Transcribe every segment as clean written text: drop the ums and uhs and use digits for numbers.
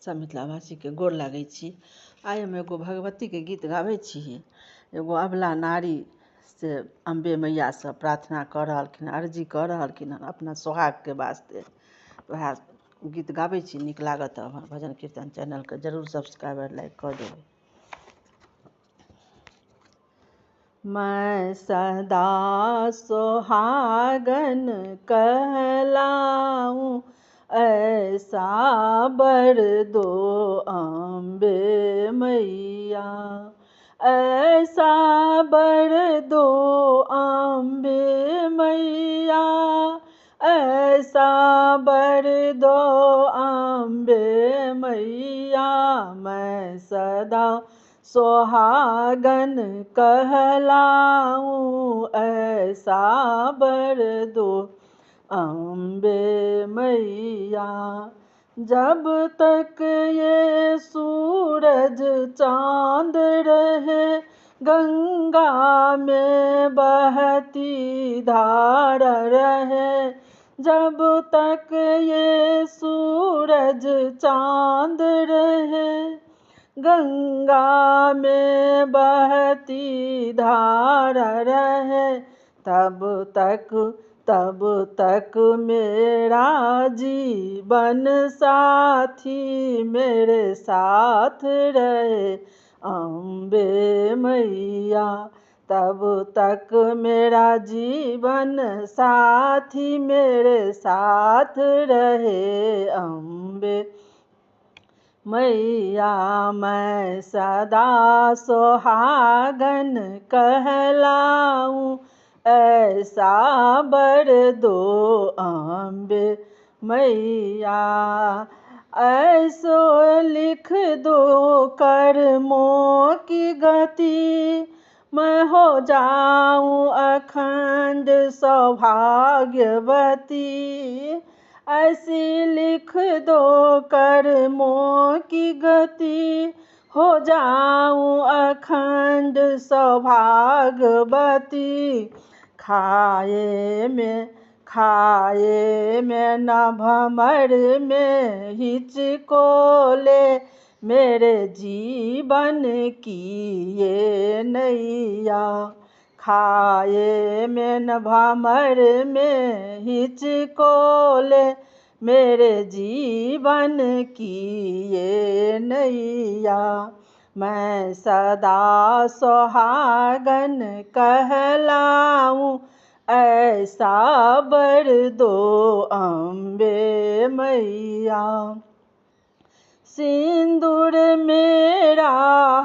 सब मिथिलावासी के गोर लागै छी। आइ हम एगो भगवती के गीत गाबै छी। एगो अबला नारी से अम्बे मैया से प्रार्थना कऽ रहलखिन, अर्जी कऽ रहलखिन हन अपना सोहाग के वास्ते। वएह गीत गाबै छी। नीक लागत तऽ हमर भजन कीर्तन चैनल के जरूर सब्सक्राइब लाइक कऽ देबै। मैं सदा सोहागन कहलाऊं, ऐसा बर दो अम्बे मैया, ऐसा बर दो अम्बे मैया, ऐसा बर दो अम्बे मैया। मैं सदा सोहागन कहलाऊं, ऐसा बर दो अम्बे मैया। जब तक ये सूरज चांद रहे, गंगा में बहती धारा रहे, जब तक ये सूरज चांद रहे, गंगा में बहती धारा रहे, तब तक मेरा जीवन साथी मेरे साथ रहे अम्बे मैया। तब तक मेरा जीवन साथी मेरे साथ रहे अम्बे मैया। मैं सदा सोहागन कहलाऊं, ऐसा बर दो अम्बे मैया। ऐसो लिख दो कर्मों की गति, मैं हो जाऊं अखंड सौभाग्यवती। ऐसी लिख दो कर्मों की गति, हो जाऊं अखंड सौभाग्यवती। खाए में न भमर में हिचकोले, मेरे जीवन की ये नैया। खाए में न भमर में हिचकोले, मेरे जीवन की ये नैया। मैं सदा सोहागन कहलाऊं, ऐसा बर दो अम्बे मैया। सिंदूर मेरा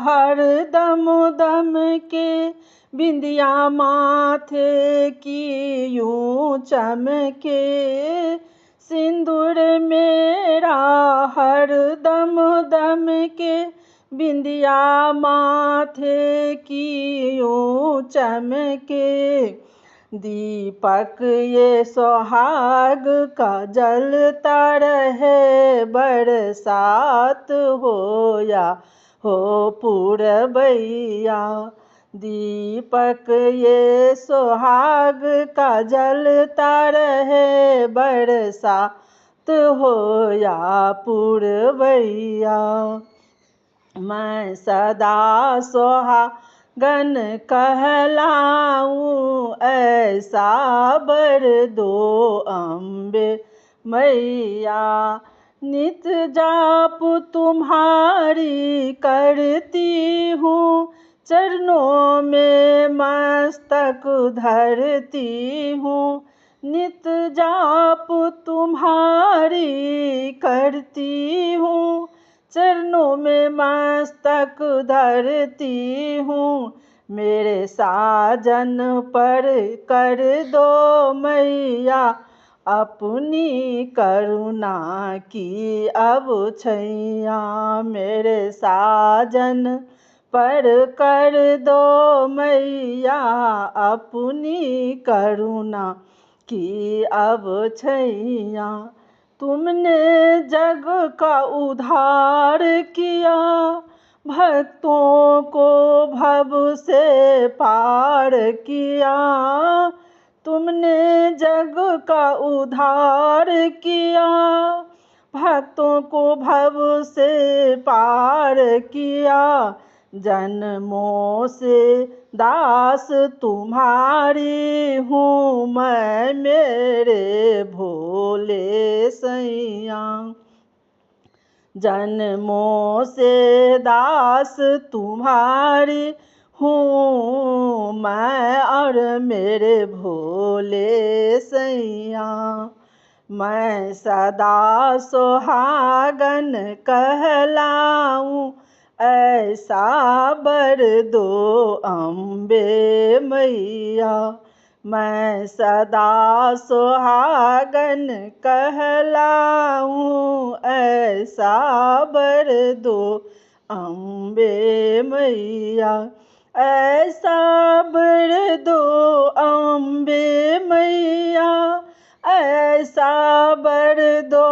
हर दम दम के, बिंदिया माथे की यूं चमके। सिंदूर मेरा हर दम दम के, बिंदिया माथे की यूं चमके। दीपक ये सोहाग का जलता रहे, बरसात हो या हो पूरबैया। दीपक ये सोहाग का जलता रहे, बरसात हो या पूरबैया। मैं सदा सोहागन कहलाऊं, ऐसा बर दो अम्बे मैया। नित जाप तुम्हारी करती हूँ, चरणों में मस्तक धरती हूँ। नित जाप तुम्हारी करती हूँ, चरणों में मस्तक धरती हूँ। मेरे साजन पर कर दो मैया, अपनी करुणा की अब छैया। मेरे साजन पर कर दो मैया, अपनी करुणा की अब छैया। तुमने जग का उद्धार किया, भक्तों को भव से पार किया। तुमने जग का उद्धार किया, भक्तों को भव से पार किया, जन्मों से दास तुम्हारी हूँ मैं मेरे भोले सैया। जन्मों से दास तुम्हारी हूँ मैं और मेरे भोले सैया। मैं सदा सुहागन कहलाऊं, ऐसा वर दो अम्बे मैया। मैं सदा सुहागन कहलाऊं, ऐसा वर दो अम्बे मैया। ऐसा वर दो अम्बे मैया, ऐसा वर दो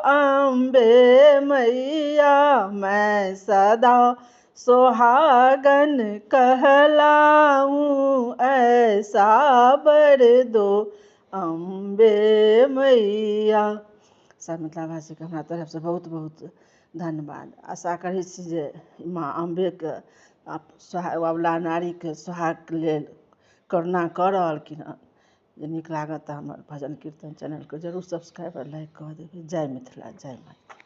अम्बे मैया। मैं सदा सुहागन कहलाऊं, ऐसा वर दो अम्बे मैया। सब मिथिलावासी के हमरा तरफ से बहुत बहुत धन्यवाद। आशा करै छी जे माँ अम्बेके अबला नारीके सोहागके लेल करुणा कऽ रहलखिन हँ। जे नीक लागत तऽ हमर भजन कीर्तन चैनलके जरूर सब्सक्राइब और लाइक कऽ देबै। जय मिथिला, जय माँ।